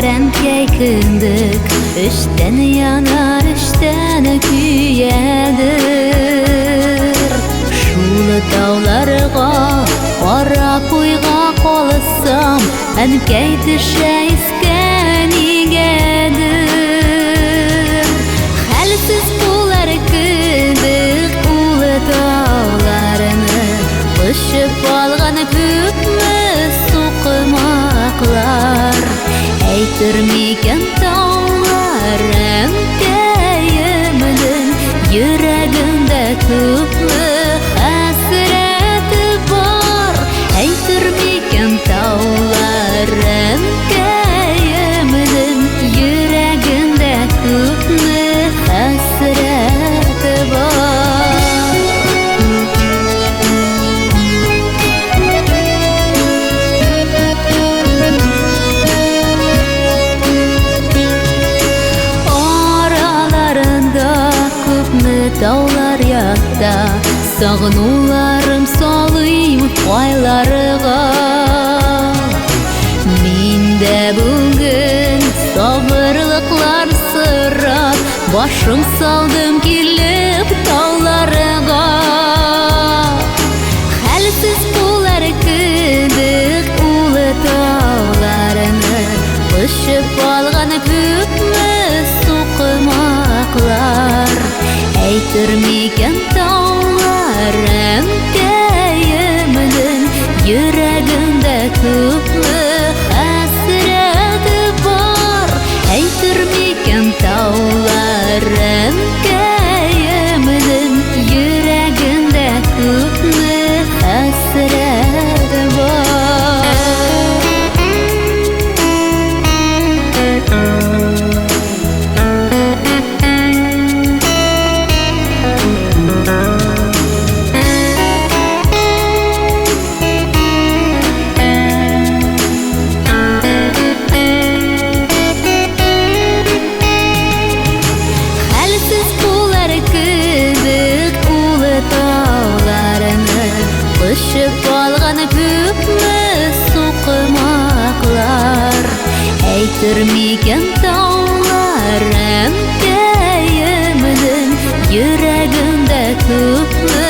әнкәй кіндік, іштен яnar, іштен күйедір. Шулы тауларға, қара қойға қолысам, әнкәй түшә искән игедір. Хәлсіз болар кіндік, улы тауларыны, ұшып алған көпмі соқымақлар. Әйтірмеген таулар әнкәйімнің, йөрәгендә күпме хәсрәте бар. Әйтірмеген таулар әнкәйімнің, йөрәгендә күпме хәсрәте бар. Таулар ятта, сағынуларым салыйм қайларыға. Мен дә бүгін сабырлықлар сұрап, башым салдым келіп тауларыға. Хәлсіз болар кіндік, улы тауларыны, ұшып алған көпмі соқымақлар. Әйтірмеген таулар әнкәйімнің, йөрәгендә күпме хәсрәте бар. Әйтірмеген таулар әнкәйімнің, йөрәгендә күпме хәсрәте бар. Ұшып алған көпмі соқымақлар. Әйтірмеген таулар әнкәйімнің, йөрәгендә күпме